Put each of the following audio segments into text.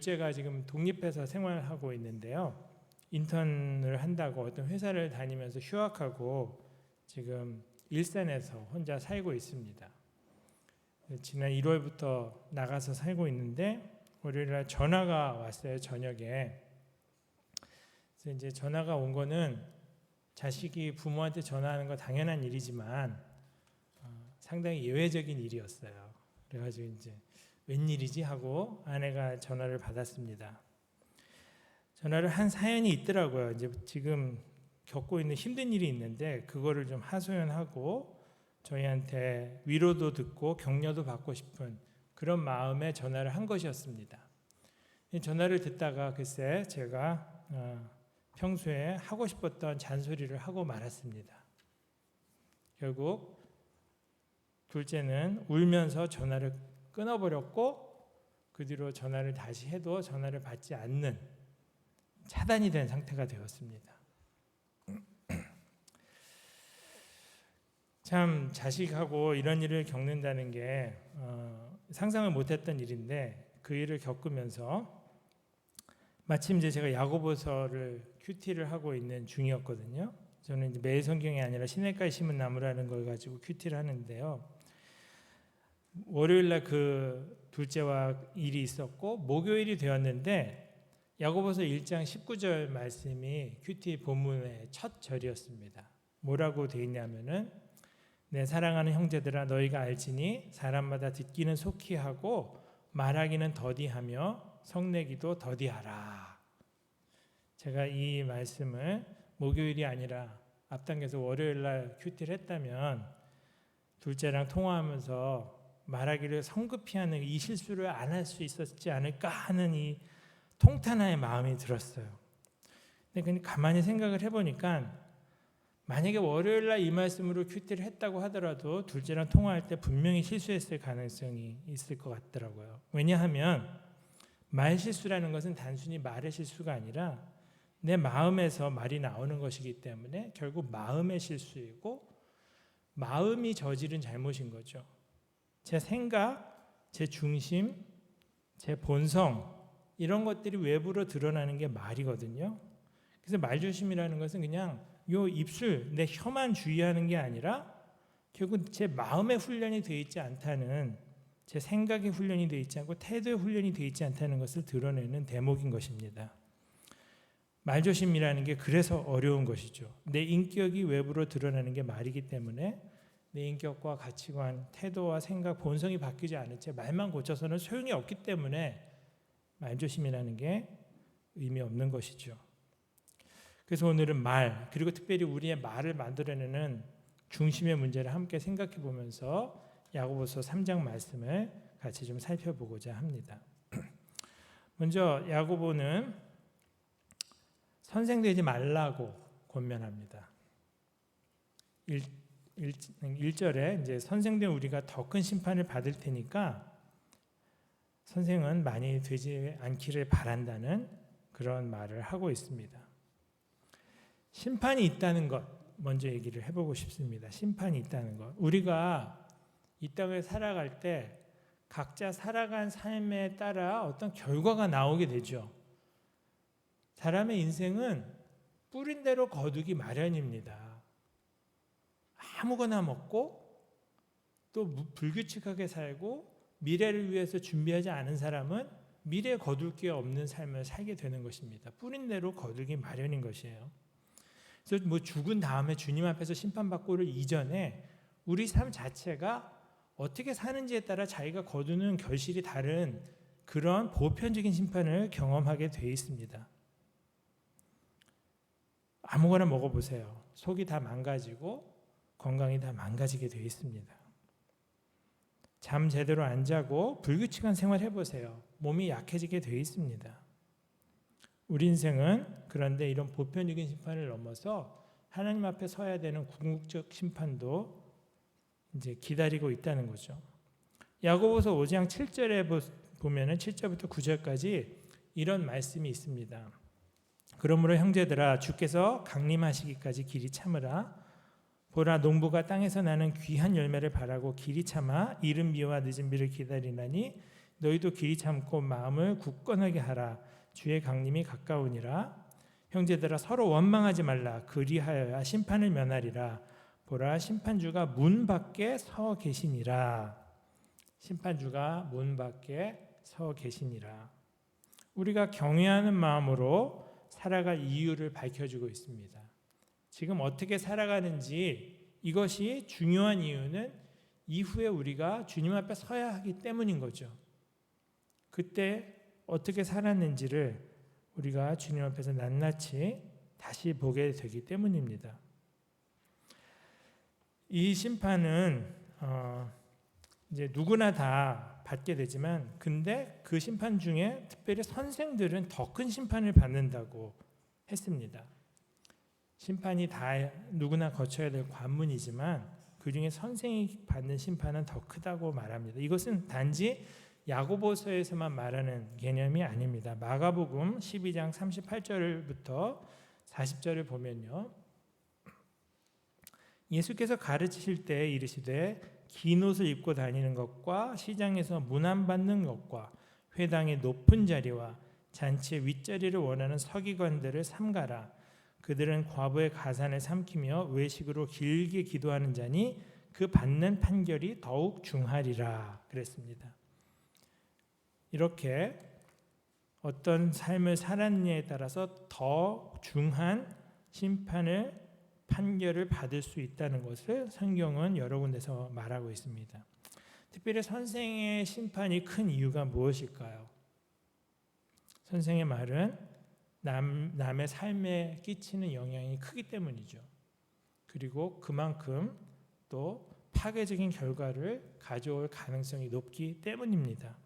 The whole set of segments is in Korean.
둘째가 지금 독립해서 생활하고 있는데요. 인턴을 한다고 어떤 회사를 다니면서 휴학하고 지금 일산에서 혼자 살고 있습니다. 지난 1월부터 나가서 살고 있는데 월요일날 전화가 왔어요. 저녁에. 그래서 이제 전화가 온 거는 자식이 부모한테 전화하는 거 당연한 일이지만 상당히 예외적인 일이었어요. 그래가지고 이제 웬일이지 하고 아내가 전화를 받았습니다. 전화를 한 사연이 있더라고요. 이제 지금 겪고 있는 힘든 일이 있는데 그거를 좀 하소연하고 저희한테 위로도 듣고 격려도 받고 싶은 그런 마음에 전화를 한 것이었습니다. 전화를 듣다가 글쎄 제가 평소에 하고 싶었던 잔소리를 하고 말았습니다. 결국 둘째는 울면서 전화를 끊어버렸고 그 뒤로 전화를 다시 해도 전화를 받지 않는 차단이 된 상태가 되었습니다. 참 자식하고 이런 일을 겪는다는 게 상상을 못했던 일인데 그 일을 겪으면서 마침 이제 제가 야고보서를 큐티를 하고 있는 중이었거든요. 저는 이제 매일 성경이 아니라 시냇가에 심은 나무라는 걸 가지고 큐티를 하는데요. 월요일날 그 둘째와 일이 있었고 목요일이 되었는데 야고보서 1장 19절 말씀이 큐티 본문의 첫 절이었습니다. 뭐라고 되어 있냐면은 내 사랑하는 형제들아 너희가 알지니 사람마다 듣기는 속히 하고 말하기는 더디하며 성내기도 더디하라. 제가 이 말씀을 목요일이 아니라 앞당겨서 월요일날 큐티를 했다면 둘째랑 통화하면서 말하기를 성급히 하는 이 실수를 안 할 수 있었지 않을까 하는 이 통탄한 마음이 들었어요. 근데 가만히 생각을 해보니까 만약에 월요일날 이 말씀으로 큐티를 했다고 하더라도 둘째랑 통화할 때 분명히 실수했을 가능성이 있을 것 같더라고요. 왜냐하면 말 실수라는 것은 단순히 말의 실수가 아니라 내 마음에서 말이 나오는 것이기 때문에 결국 마음의 실수이고 마음이 저지른 잘못인 거죠. 제 생각, 제 중심, 제 본성 이런 것들이 외부로 드러나는 게 말이거든요. 그래서 말조심이라는 것은 그냥 요 입술, 내 혀만 주의하는 게 아니라 결국 제 마음의 훈련이 되어 있지 않다는, 제 생각의 훈련이 되어 있지 않고 태도의 훈련이 되어 있지 않다는 것을 드러내는 대목인 것입니다. 말조심이라는 게 그래서 어려운 것이죠. 내 인격이 외부로 드러나는 게 말이기 때문에 내 인격과 가치관, 태도와 생각, 본성이 바뀌지 않은 채 말만 고쳐서는 소용이 없기 때문에 말조심이라는 게 의미 없는 것이죠. 그래서 오늘은 말, 그리고 특별히 우리의 말을 만들어내는 중심의 문제를 함께 생각해 보면서 야고보서 3장 말씀을 같이 좀 살펴보고자 합니다. 먼저 야고보는 선생되지 말라고 권면합니다. 1절에 이제 선생된 우리가 더 큰 심판을 받을 테니까 선생은 많이 되지 않기를 바란다는 그런 말을 하고 있습니다. 심판이 있다는 것 먼저 얘기를 해보고 싶습니다. 심판이 있다는 것. 우리가 이 땅을 살아갈 때 각자 살아간 삶에 따라 어떤 결과가 나오게 되죠. 사람의 인생은 뿌린 대로 거두기 마련입니다. 아무거나 먹고 또 불규칙하게 살고 미래를 위해서 준비하지 않은 사람은 미래에 거둘 게 없는 삶을 살게 되는 것입니다. 뿌린 대로 거두기 마련인 것이에요. 그래서 뭐 죽은 다음에 주님 앞에서 심판받고를 이전에 우리 삶 자체가 어떻게 사는지에 따라 자기가 거두는 결실이 다른 그런 보편적인 심판을 경험하게 돼 있습니다. 아무거나 먹어보세요. 속이 다 망가지고 건강이 다 망가지게 돼 있습니다. 잠 제대로 안 자고 불규칙한 생활 해보세요. 몸이 약해지게 돼 있습니다. 우리 인생은 그런데 이런 보편적인 심판을 넘어서 하나님 앞에 서야 되는 궁극적 심판도 이제 기다리고 있다는 거죠. 야고보서 5장 7절에 보면은 7절부터 9절까지 이런 말씀이 있습니다. 그러므로 형제들아 주께서 강림하시기까지 길이 참으라. 보라 농부가 땅에서 나는 귀한 열매를 바라고 길이 참아 이른 비와 늦은 비를 기다리나니 너희도 길이 참고 마음을 굳건하게 하라. 주의 강림이 가까우니라. 형제들아 서로 원망하지 말라. 그리하여야 심판을 면하리라. 보라 심판주가 문 밖에 서 계시니라. 심판주가 문 밖에 서 계시니라. 우리가 경외하는 마음으로 살아갈 이유를 밝혀주고 있습니다. 지금 어떻게 살아가는지 이것이 중요한 이유는 이후에 우리가 주님 앞에 서야 하기 때문인 거죠. 그때 어떻게 살았는지를 우리가 주님 앞에서 낱낱이 다시 보게 되기 때문입니다. 이 심판은 이제 누구나 다 받게 되지만, 근데 그 심판 중에 특별히 선생들은 더 큰 심판을 받는다고 했습니다. 심판이 다 누구나 거쳐야 될 관문이지만 그 중에 선생이 받는 심판은 더 크다고 말합니다. 이것은 단지 야고보서에서만 말하는 개념이 아닙니다. 마가복음 12장 38절부터 40절을 보면요, 예수께서 가르치실 때 이르시되 긴 옷을 입고 다니는 것과 시장에서 문안 받는 것과 회당의 높은 자리와 잔치의 윗자리를 원하는 서기관들을 삼가라. 그들은 과부의 가산을 삼키며 외식으로 길게 기도하는 자니 그 받는 판결이 더욱 중하리라 그랬습니다. 이렇게 어떤 삶을 살았느냐에 따라서 더 중한 판결을 받을 수 있다는 것을 성경은 여러 군데서 말하고 있습니다. 특별히 선생의 심판이 큰 이유가 무엇일까요? 선생의 말은 남의 삶에 끼치는 영향이 크기 때문이죠. 그리고 그만큼 또 파괴적인 결과를 가져올 가능성이 높기 때문입니다.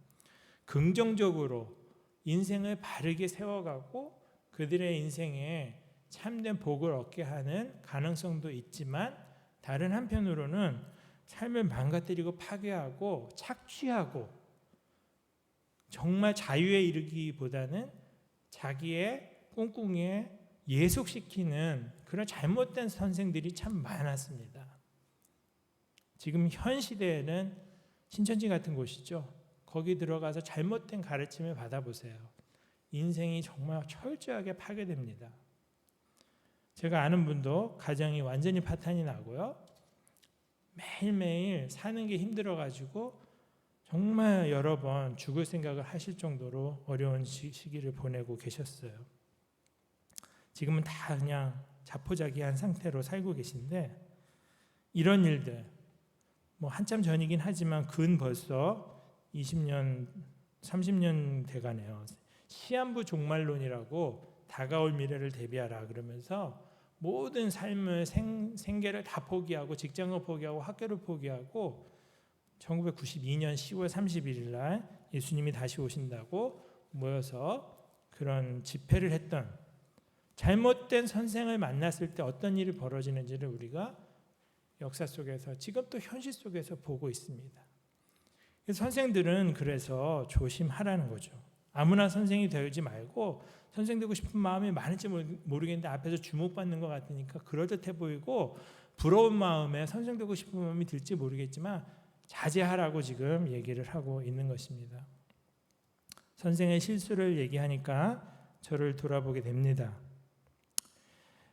긍정적으로 인생을 바르게 세워가고 그들의 인생에 참된 복을 얻게 하는 가능성도 있지만, 다른 한편으로는 삶을 망가뜨리고 파괴하고 착취하고 정말 자유에 이르기보다는 자기의 꿍꿍이에 예속시키는 그런 잘못된 선생들이 참 많았습니다. 지금 현 시대에는 신천지 같은 곳이죠. 거기 들어가서 잘못된 가르침을 받아보세요. 인생이 정말 철저하게 파괴됩니다. 제가 아는 분도 가정이 완전히 파탄이 나고요, 매일매일 사는 게 힘들어가지고 정말 여러 번 죽을 생각을 하실 정도로 어려운 시기를 보내고 계셨어요. 지금은 다 그냥 자포자기한 상태로 살고 계신데, 이런 일들 뭐 한참 전이긴 하지만 근 벌써 20년, 30년 돼가네요. 시한부 종말론이라고 다가올 미래를 대비하라 그러면서 모든 삶을 생계를 다 포기하고 직장을 포기하고 학교를 포기하고 1992년 10월 31일 날 예수님이 다시 오신다고 모여서 그런 집회를 했던, 잘못된 선생을 만났을 때 어떤 일이 벌어지는지를 우리가 역사 속에서 지금 또 현실 속에서 보고 있습니다. 선생들은 그래서 조심하라는 거죠. 아무나 선생이 되지 말고, 선생 되고 싶은 마음이 많을지 모르겠는데 앞에서 주목받는 것 같으니까 그럴듯해 보이고 부러운 마음에 선생 되고 싶은 마음이 들지 모르겠지만 자제하라고 지금 얘기를 하고 있는 것입니다. 선생의 실수를 얘기하니까 저를 돌아보게 됩니다.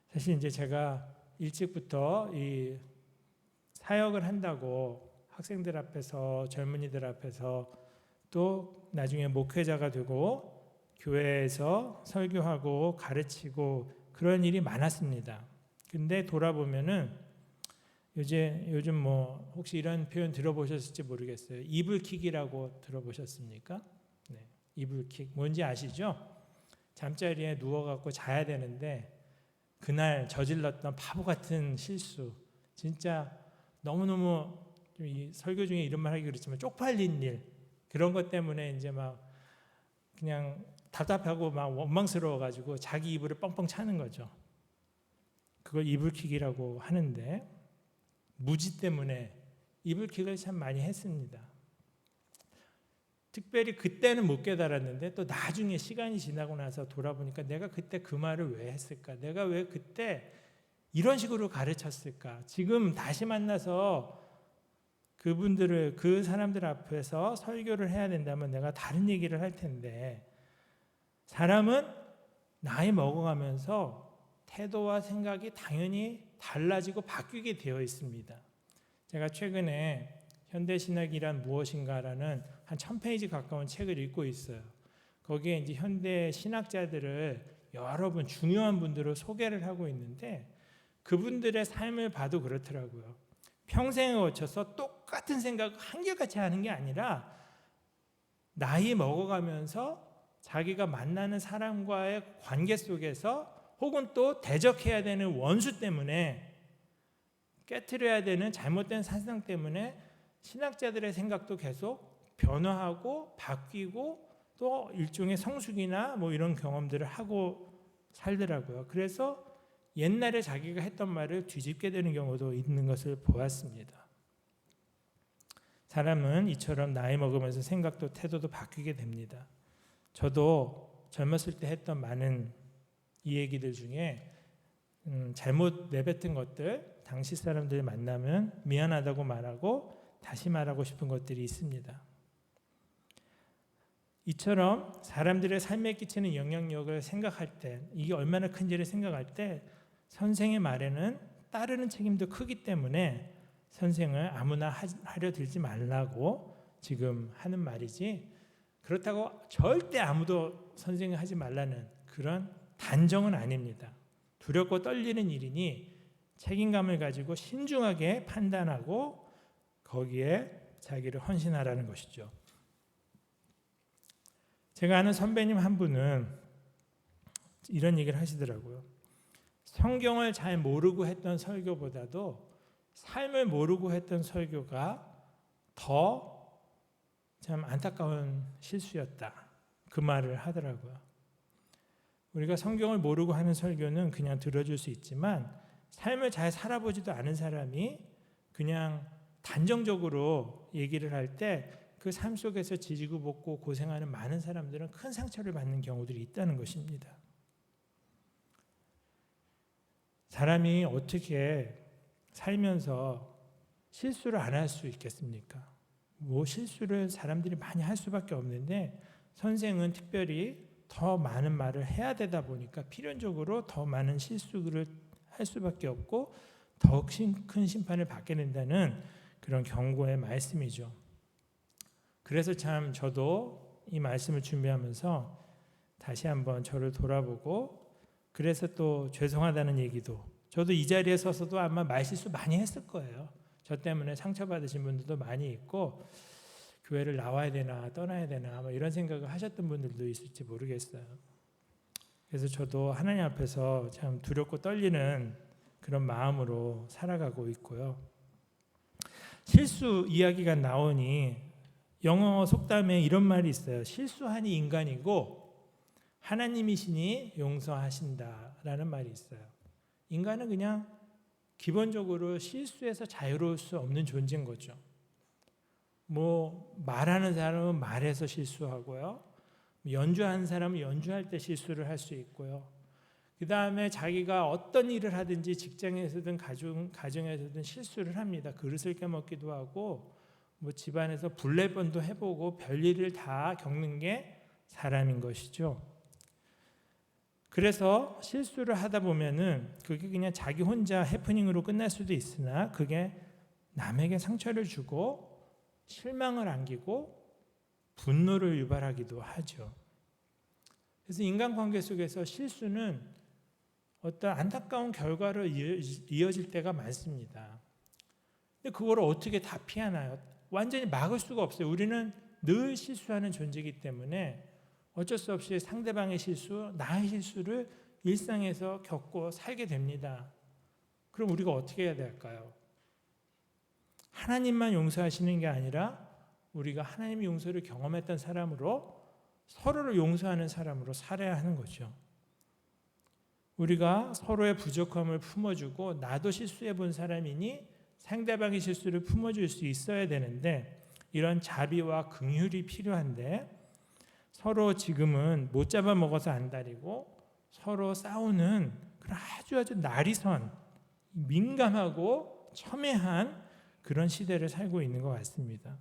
사실 이제 제가 일찍부터 이 사역을 한다고 학생들 앞에서, 젊은이들 앞에서, 또 나중에 목회자가 되고 교회에서 설교하고 가르치고 그런 일이 많았습니다. 근데 돌아보면은 요즘 뭐 혹시 이런 표현 들어보셨을지 모르겠어요. 이불킥이라고 들어보셨습니까? 네, 이불킥 뭔지 아시죠? 잠자리에 누워갖고 자야 되는데 그날 저질렀던 바보 같은 실수, 진짜 너무너무 이 설교 중에 이런 말 하기 그렇지만 쪽팔린 일, 그런 것 때문에 이제 막 그냥 답답하고 막 원망스러워가지고 자기 이불을 뻥뻥 차는 거죠. 그걸 이불킥이라고 하는데, 무지 때문에 이불킥을 참 많이 했습니다. 특별히 그때는 못 깨달았는데 또 나중에 시간이 지나고 나서 돌아보니까 내가 그때 그 말을 왜 했을까? 내가 왜 그때 이런 식으로 가르쳤을까? 지금 다시 만나서 그 사람들 앞에서 설교를 해야 된다면 내가 다른 얘기를 할 텐데, 사람은 나이 먹어가면서 태도와 생각이 당연히 달라지고 바뀌게 되어 있습니다. 제가 최근에 현대신학이란 무엇인가라는 한 1000페이지 가까운 책을 읽고 있어요. 거기에 이제 현대 신학자들을 여러 분 중요한 분들을 소개를 하고 있는데, 그분들의 삶을 봐도 그렇더라고요. 평생을 거쳐서 똑같은 생각을 한결같이 하는 게 아니라 나이 먹어가면서 자기가 만나는 사람과의 관계 속에서 혹은 또 대적해야 되는 원수 때문에, 깨트려야 되는 잘못된 사상 때문에 신학자들의 생각도 계속 변화하고 바뀌고 또 일종의 성숙이나 뭐 이런 경험들을 하고 살더라고요. 그래서 옛날에 자기가 했던 말을 뒤집게 되는 경우도 있는 것을 보았습니다. 사람은 이처럼 나이 먹으면서 생각도 태도도 바뀌게 됩니다. 저도 젊었을 때 했던 많은 이 얘기들 중에 잘못 내뱉은 것들, 당시 사람들 만나면 미안하다고 말하고 다시 말하고 싶은 것들이 있습니다. 이처럼 사람들의 삶에 끼치는 영향력을 생각할 때, 이게 얼마나 큰지를 생각할 때 선생의 말에는 따르는 책임도 크기 때문에 선생을 아무나 하려 들지 말라고 지금 하는 말이지, 그렇다고 절대 아무도 선생을 하지 말라는 그런 단정은 아닙니다. 두렵고 떨리는 일이니 책임감을 가지고 신중하게 판단하고 거기에 자기를 헌신하라는 것이죠. 제가 아는 선배님 한 분은 이런 얘기를 하시더라고요. 성경을 잘 모르고 했던 설교보다도 삶을 모르고 했던 설교가 더 참 안타까운 실수였다, 그 말을 하더라고요. 우리가 성경을 모르고 하는 설교는 그냥 들어줄 수 있지만, 삶을 잘 살아보지도 않은 사람이 그냥 단정적으로 얘기를 할 때 그 삶 속에서 지지고 볶고 고생하는 많은 사람들은 큰 상처를 받는 경우들이 있다는 것입니다. 사람이 어떻게 살면서 실수를 안 할 수 있겠습니까? 뭐 실수를 사람들이 많이 할 수밖에 없는데, 선생은 특별히 더 많은 말을 해야 되다 보니까 필연적으로 더 많은 실수를 할 수밖에 없고 더욱 큰 심판을 받게 된다는 그런 경고의 말씀이죠. 그래서 참 저도 이 말씀을 준비하면서 다시 한번 저를 돌아보고, 그래서 또 죄송하다는 얘기도, 저도 이 자리에 서서도 아마 말실수 많이 했을 거예요. 저 때문에 상처받으신 분들도 많이 있고, 교회를 나와야 되나 떠나야 되나 뭐 이런 생각을 하셨던 분들도 있을지 모르겠어요. 그래서 저도 하나님 앞에서 참 두렵고 떨리는 그런 마음으로 살아가고 있고요. 실수 이야기가 나오니 영어 속담에 이런 말이 있어요. 실수하니 인간이고 하나님이시니 용서하신다라는 말이 있어요. 인간은 그냥 기본적으로 실수해서 자유로울 수 없는 존재인 거죠. 뭐 말하는 사람은 말해서 실수하고요. 연주하는 사람은 연주할 때 실수를 할 수 있고요. 그 다음에 자기가 어떤 일을 하든지 직장에서든 가정에서든 실수를 합니다. 그릇을 깨먹기도 하고 뭐 집안에서 불례번도 해보고 별일을 다 겪는 게 사람인 것이죠. 그래서 실수를 하다 보면은 그게 그냥 자기 혼자 해프닝으로 끝날 수도 있으나 그게 남에게 상처를 주고 실망을 안기고 분노를 유발하기도 하죠. 그래서 인간관계 속에서 실수는 어떤 안타까운 결과로 이어질 때가 많습니다. 근데 그걸 어떻게 다 피하나요? 완전히 막을 수가 없어요. 우리는 늘 실수하는 존재이기 때문에 어쩔 수 없이 상대방의 실수, 나의 실수를 일상에서 겪고 살게 됩니다. 그럼 우리가 어떻게 해야 될까요? 하나님만 용서하시는 게 아니라 우리가 하나님의 용서를 경험했던 사람으로 서로를 용서하는 사람으로 살아야 하는 거죠. 우리가 서로의 부족함을 품어주고 나도 실수해 본 사람이니 상대방의 실수를 품어줄 수 있어야 되는데 이런 자비와 긍휼이 필요한데 서로 지금은 못 잡아먹어서 안달이고 서로 싸우는 그런 아주 나리선 민감하고 첨예한 그런 시대를 살고 있는 것 같습니다.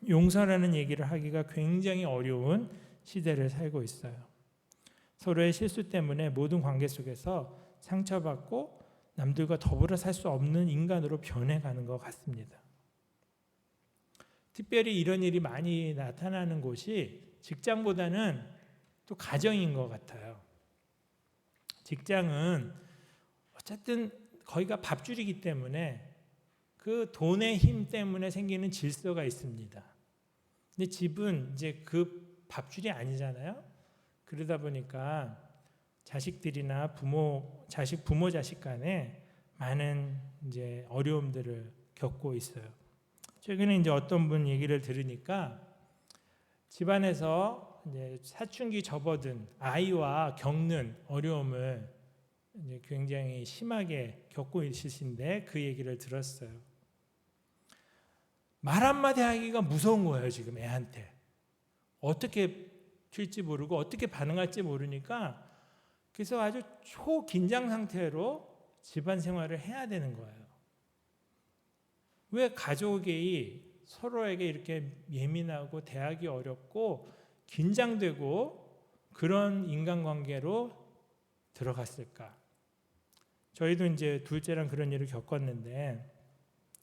용서라는 얘기를 하기가 굉장히 어려운 시대를 살고 있어요. 서로의 실수 때문에 모든 관계 속에서 상처받고 남들과 더불어 살 수 없는 인간으로 변해가는 것 같습니다. 특별히 이런 일이 많이 나타나는 곳이 직장보다는 또 가정인 것 같아요. 직장은 어쨌든 거기가 밥줄이기 때문에 그 돈의 힘 때문에 생기는 질서가 있습니다. 근데 집은 이제 그 밥줄이 아니잖아요. 그러다 보니까 자식들이나 부모 자식 간에 많은 이제 어려움들을 겪고 있어요. 최근에 이제 어떤 분 얘기를 들으니까 집안에서 이제 사춘기 접어든 아이와 겪는 어려움을 이제 굉장히 심하게 겪고 있으신데 그 얘기를 들었어요. 말 한마디 하기가 무서운 거예요, 지금 애한테. 어떻게 튈지 모르고 어떻게 반응할지 모르니까 그래서 아주 초긴장 상태로 집안 생활을 해야 되는 거예요. 왜 가족이 서로에게 이렇게 예민하고 대하기 어렵고 긴장되고 그런 인간관계로 들어갔을까? 저희도 이제 둘째랑 그런 일을 겪었는데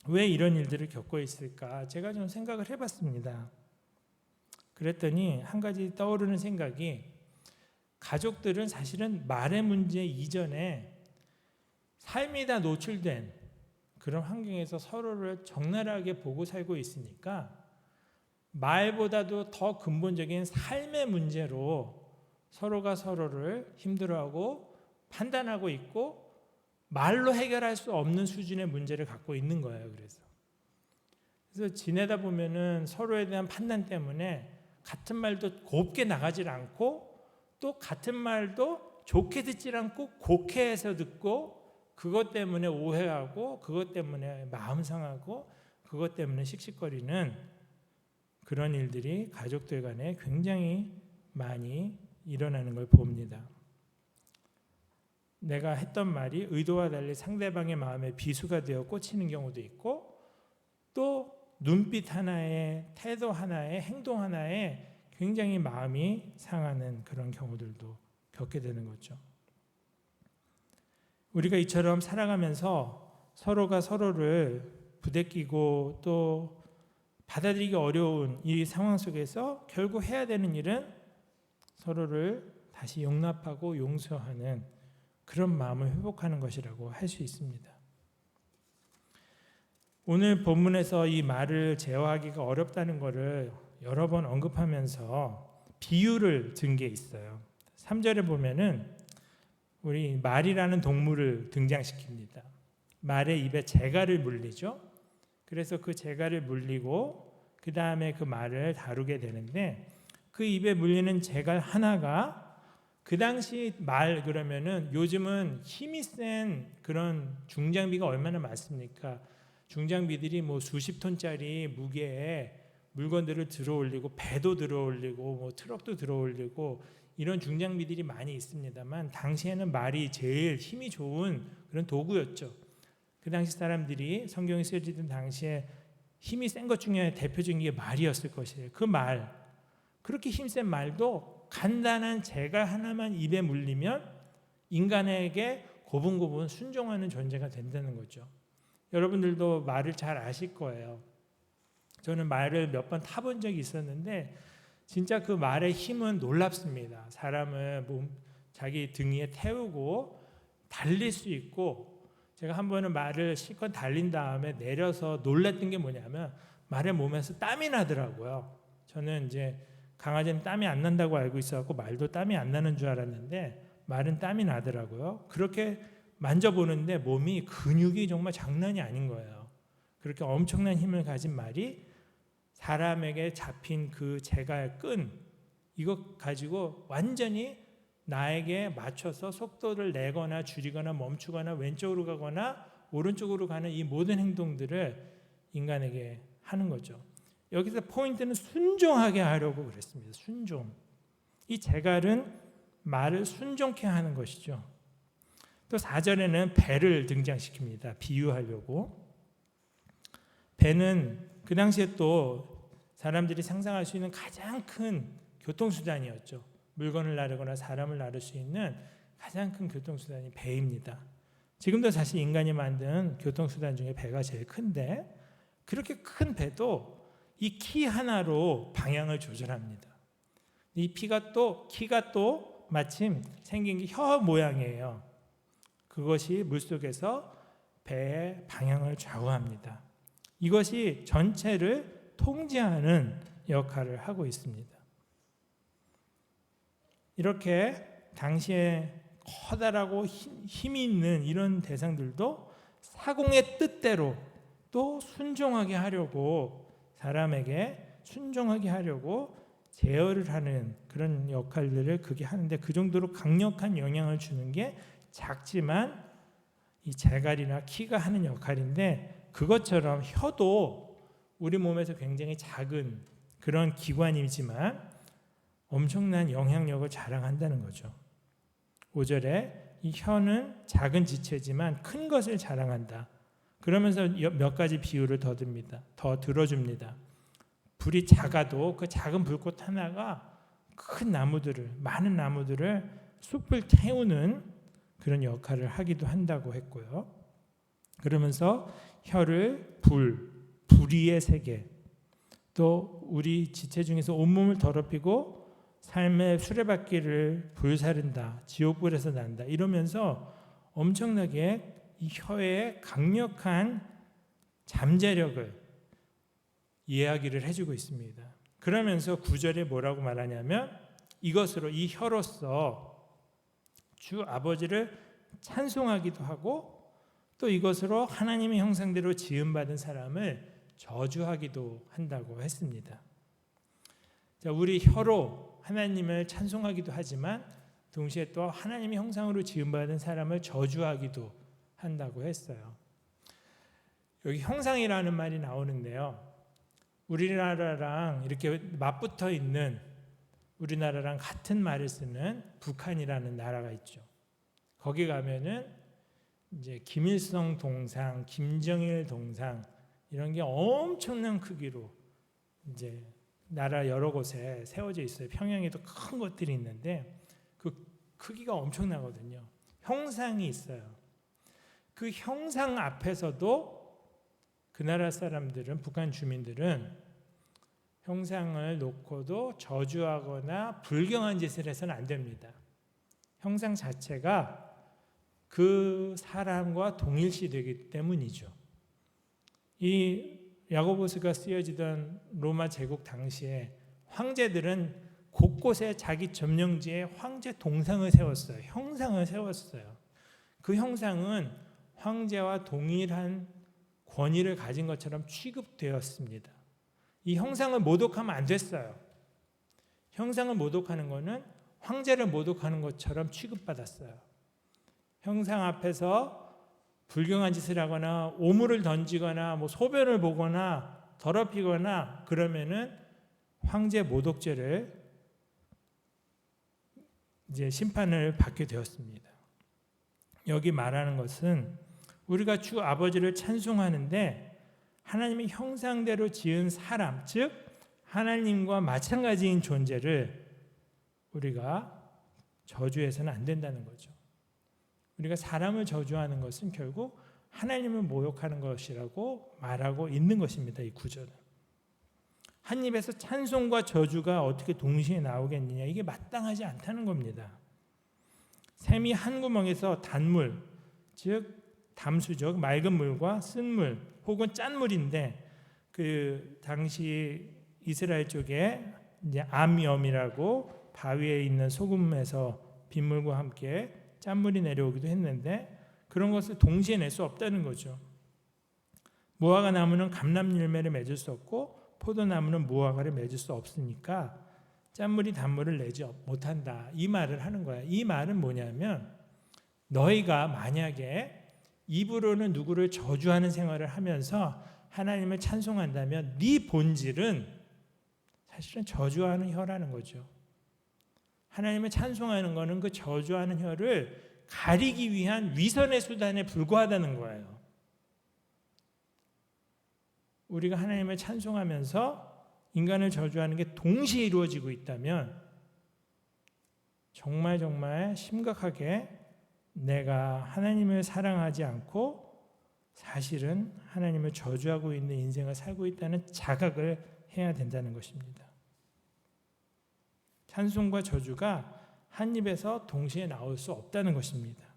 왜 이런 일들을 겪고 있을까? 제가 좀 생각을 해봤습니다. 그랬더니 한 가지 떠오르는 생각이 가족들은 사실은 말의 문제 이전에 삶이 다 노출된 그런 환경에서 서로를 적나라하게 보고 살고 있으니까 말보다도 더 근본적인 삶의 문제로 서로가 서로를 힘들어하고 판단하고 있고 말로 해결할 수 없는 수준의 문제를 갖고 있는 거예요. 그래서 지내다 보면은 서로에 대한 판단 때문에 같은 말도 곱게 나가질 않고 또 같은 말도 좋게 듣질 않고 곡해해서 듣고 그것 때문에 오해하고 그것 때문에 마음 상하고 그것 때문에 씩씩거리는 그런 일들이 가족들 간에 굉장히 많이 일어나는 걸 봅니다. 내가 했던 말이 의도와 달리 상대방의 마음에 비수가 되어 꽂히는 경우도 있고 또 눈빛 하나에 태도 하나에 행동 하나에 굉장히 마음이 상하는 그런 경우들도 겪게 되는 거죠. 우리가 이처럼 살아가면서 서로가 서로를 부대끼고 또 받아들이기 어려운 이 상황 속에서 결국 해야 되는 일은 서로를 다시 용납하고 용서하는 그런 마음을 회복하는 것이라고 할 수 있습니다. 오늘 본문에서 이 말을 제어하기가 어렵다는 것을 여러 번 언급하면서 비유를 든 게 있어요. 3절에 보면은 우리 말이라는 동물을 등장시킵니다. 말의 입에 재갈을 물리죠. 그래서 그 재갈을 물리고 그 다음에 그 말을 다루게 되는데 그 입에 물리는 재갈 하나가 그 당시 말 그러면은 요즘은 힘이 센 그런 중장비가 얼마나 많습니까? 중장비들이 뭐 수십 톤짜리 무게의 물건들을 들어올리고 배도 들어올리고 뭐 트럭도 들어올리고 이런 중장비들이 많이 있습니다만 당시에는 말이 제일 힘이 좋은 그런 도구였죠. 그 당시 사람들이 성경이 쓰여지던 당시에 힘이 센 것 중에 대표적인 게 말이었을 것이에요. 그 말, 그렇게 힘센 말도 간단한 재갈 하나만 입에 물리면 인간에게 고분고분 순종하는 존재가 된다는 거죠. 여러분들도 말을 잘 아실 거예요. 저는 말을 몇 번 타본 적이 있었는데 진짜 그 말의 힘은 놀랍습니다. 사람을 자기 등 위에 태우고 달릴 수 있고 제가 한 번은 말을 실컷 달린 다음에 내려서 놀랐던 게 뭐냐면 말의 몸에서 땀이 나더라고요. 저는 이제 강아지는 땀이 안 난다고 알고 있어서 말도 땀이 안 나는 줄 알았는데 말은 땀이 나더라고요. 그렇게 만져보는데 몸이 근육이 정말 장난이 아닌 거예요. 그렇게 엄청난 힘을 가진 말이 사람에게 잡힌 그 재갈 끈 이거 가지고 완전히 나에게 맞춰서 속도를 내거나 줄이거나 멈추거나 왼쪽으로 가거나 오른쪽으로 가는 이 모든 행동들을 인간에게 하는 거죠. 여기서 포인트는 순종하게 하려고 그랬습니다. 순종. 이 재갈은 말을 순종케 하는 것이죠. 또 4절에는 배를 등장시킵니다. 비유하려고. 배는 그 당시에 또 사람들이 상상할 수 있는 가장 큰 교통수단이었죠. 물건을 나르거나 사람을 나를 수 있는 가장 큰 교통수단이 배입니다. 지금도 사실 인간이 만든 교통수단 중에 배가 제일 큰데, 그렇게 큰 배도 이 키 하나로 방향을 조절합니다. 이 키가 또 마침 생긴 게 혀 모양이에요. 그것이 물속에서 배의 방향을 좌우합니다. 이것이 전체를 통제하는 역할을 하고 있습니다. 이렇게 당시에 커다랗고 힘이 있는 이런 대상들도 사공의 뜻대로 또 순종하게 하려고, 사람에게 순종하게 하려고 제어를 하는 그런 역할들을 그게 하는데, 그 정도로 강력한 영향을 주는 게 작지만 이 재갈이나 키가 하는 역할인데, 그것처럼 혀도 우리 몸에서 굉장히 작은 그런 기관이지만 엄청난 영향력을 자랑한다는 거죠. 5절에 이 혀는 작은 지체지만 큰 것을 자랑한다. 그러면서 몇 가지 비유를 더 들어줍니다. 불이 작아도 그 작은 불꽃 하나가 많은 나무들을 숲을 태우는 그런 역할을 하기도 한다고 했고요. 그러면서 혀를 불의의 세계, 또 우리 지체 중에서 온몸을 더럽히고 삶의 수레바퀴를 불사른다, 지옥불에서 난다, 이러면서 엄청나게 이 혀의 강력한 잠재력을 이야기를 해주고 있습니다. 그러면서 9절에 뭐라고 말하냐면, 이것으로, 이 혀로서 주 아버지를 찬송하기도 하고, 또 이것으로 하나님의 형상대로 지음받은 사람을 저주하기도 한다고 했습니다. 자, 우리 혀로 하나님을 찬송하기도 하지만 동시에 또 하나님의 형상으로 지음받은 사람을 저주하기도 한다고 했어요. 여기 형상이라는 말이 나오는데요, 우리나라랑 이렇게 맞붙어 있는, 우리나라랑 같은 말을 쓰는 북한이라는 나라가 있죠. 거기 가면은 이제 김일성 동상, 김정일 동상, 이런 게 엄청난 크기로 이제 나라 여러 곳에 세워져 있어요. 평양에도 큰 것들이 있는데 그 크기가 엄청나거든요. 형상이 있어요. 그 형상 앞에서도 그 나라 사람들은, 북한 주민들은 형상을 놓고도 저주하거나 불경한 짓을 해서는 안 됩니다. 형상 자체가 그 사람과 동일시되기 때문이죠. 이 야고보서가 쓰여지던 로마 제국 당시에 황제들은 곳곳에 자기 점령지에 황제 동상을 세웠어요. 형상을 세웠어요. 그 형상은 황제와 동일한 권위를 가진 것처럼 취급되었습니다. 이 형상을 모독하면 안 됐어요. 형상을 모독하는 것은 황제를 모독하는 것처럼 취급받았어요. 형상 앞에서 불경한 짓을 하거나 오물을 던지거나 소변을 보거나 더럽히거나 그러면은 황제 모독죄를 이제 심판을 받게 되었습니다. 여기 말하는 것은 우리가 주 아버지를 찬송하는데 하나님의 형상대로 지은 사람, 즉 하나님과 마찬가지인 존재를 우리가 저주해서는 안 된다는 거죠. 우리가 사람을 저주하는 것은 결국 하나님을 모욕하는 것이라고 말하고 있는 것입니다. 이 구절은. 한 입에서 찬송과 저주가 어떻게 동시에 나오겠느냐, 이게 마땅하지 않다는 겁니다. 샘이 한 구멍에서 단물, 즉 담수적 맑은 물과 쓴물 혹은 짠물인데, 그 당시 이스라엘 쪽에 이제 암염이라고 바위에 있는 소금에서 빗물과 함께 짠물이 내려오기도 했는데, 그런 것을 동시에 낼 수 없다는 거죠. 무화과 나무는 감람 열매를 맺을 수 없고 포도나무는 무화과를 맺을 수 없으니까 짠물이 단물을 내지 못한다, 이 말을 하는 거야. 이 말은 뭐냐면, 너희가 만약에 입으로는 누구를 저주하는 생활을 하면서 하나님을 찬송한다면 네 본질은 사실은 저주하는 혀라는 거죠. 하나님을 찬송하는 것은 그 저주하는 혀를 가리기 위한 위선의 수단에 불과하다는 거예요. 우리가 하나님을 찬송하면서 인간을 저주하는 게 동시에 이루어지고 있다면 정말 심각하게 내가 하나님을 사랑하지 않고 사실은 하나님을 저주하고 있는 인생을 살고 있다는 자각을 해야 된다는 것입니다. 찬송과 저주가 한 입에서 동시에 나올 수 없다는 것입니다.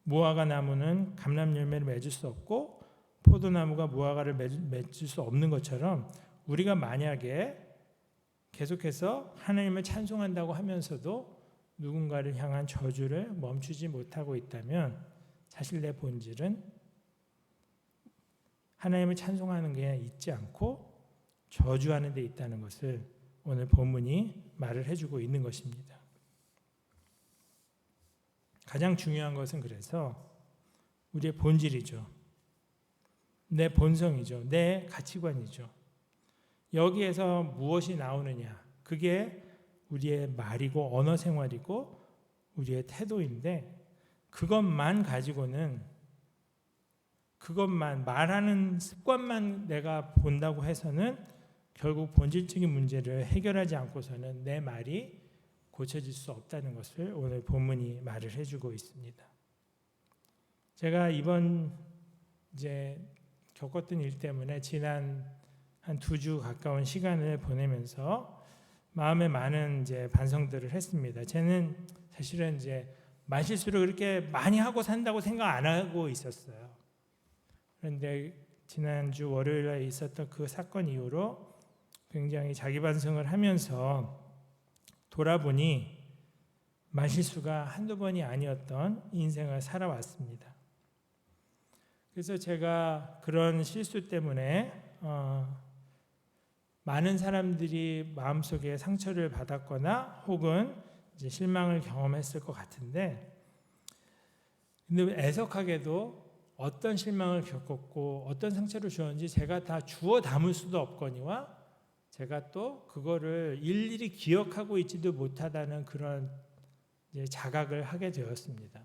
무화과 나무는 감람 열매를 맺을 수 없고 포도나무가 무화과를 맺을 수 없는 것처럼 우리가 만약에 계속해서 하나님을 찬송한다고 하면서도 누군가를 향한 저주를 멈추지 못하고 있다면 사실 내 본질은 하나님을 찬송하는 게 있지 않고 저주하는 데 있다는 것을 오늘 본문이 말을 해주고 있는 것입니다. 가장 중요한 것은 그래서 우리의 본질이죠. 내 본성이죠. 내 가치관이죠. 여기에서 무엇이 나오느냐, 그게 우리의 말이고 언어 생활이고 우리의 태도인데 그것만 가지고는 그것만 말하는 습관만 내가 본다고 해서는 결국 본질적인 문제를 해결하지 않고서는 내 말이 고쳐질 수 없다는 것을 오늘 본문이 말을 해주고 있습니다. 제가 이번 이제 겪었던 일 때문에 지난 한 2주 가까운 시간을 보내면서 마음에 많은 이제 반성들을 했습니다. 저는 사실은 이제 말실수를 그렇게 많이 하고 산다고 생각 안 하고 있었어요. 그런데 지난주 월요일에 있었던 그 사건 이후로 굉장히 자기 반성을 하면서 돌아보니 말실수가 한두 번이 아니었던 인생을 살아왔습니다. 그래서 제가 그런 실수 때문에 많은 사람들이 마음속에 상처를 받았거나 혹은 이제 실망을 경험했을 것 같은데, 근데 애석하게도 어떤 실망을 겪었고 어떤 상처를 주었는지 제가 다 주워 담을 수도 없거니와 제가 또 그거를 일일이 기억하고 있지도 못하다는 그런 이제 자각을 하게 되었습니다.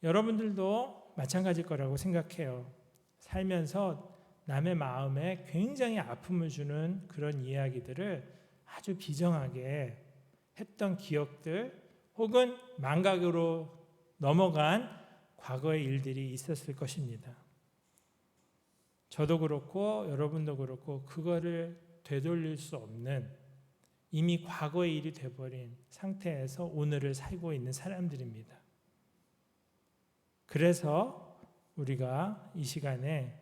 여러분들도 마찬가지일 거라고 생각해요. 살면서 남의 마음에 굉장히 아픔을 주는 그런 이야기들을 아주 비정하게 했던 기억들 혹은 망각으로 넘어간 과거의 일들이 있었을 것입니다. 저도 그렇고 여러분도 그렇고 그거를 되돌릴 수 없는 이미 과거의 일이 돼버린 상태에서 오늘을 살고 있는 사람들입니다. 그래서 우리가 이 시간에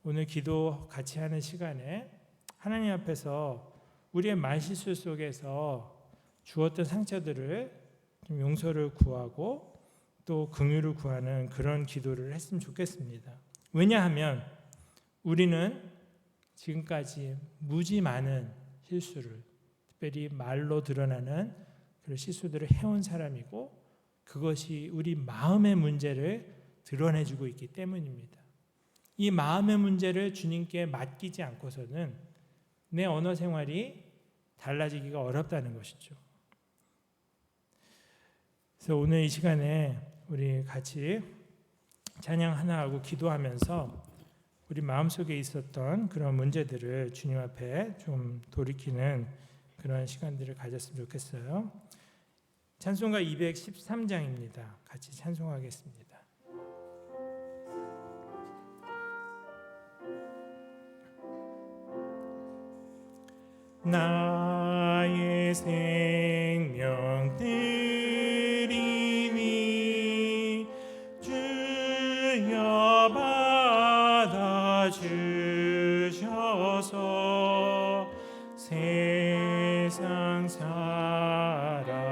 오늘 기도 같이 하는 시간에 하나님 앞에서 우리의 말실수 속에서 주었던 상처들을 좀 용서를 구하고 또 긍휼을 구하는 그런 기도를 했으면 좋겠습니다. 왜냐하면 우리는 지금까지 무지 많은 실수를, 특별히 말로 드러나는 그런 실수들을 해온 사람이고 그것이 우리 마음의 문제를 드러내주고 있기 때문입니다. 이 마음의 문제를 주님께 맡기지 않고서는 내 언어 생활이 달라지기가 어렵다는 것이죠. 그래서 오늘 이 시간에 우리 같이 찬양 하나 하고 기도하면서 우리 마음속에 있었던 그런 문제들을 주님 앞에 좀 돌이키는 그런 시간들을 가졌으면 좋겠어요. 찬송가 213장입니다. 같이 찬송하겠습니다. 나의 생명 드리니 주여 받아주셔서 세상 사람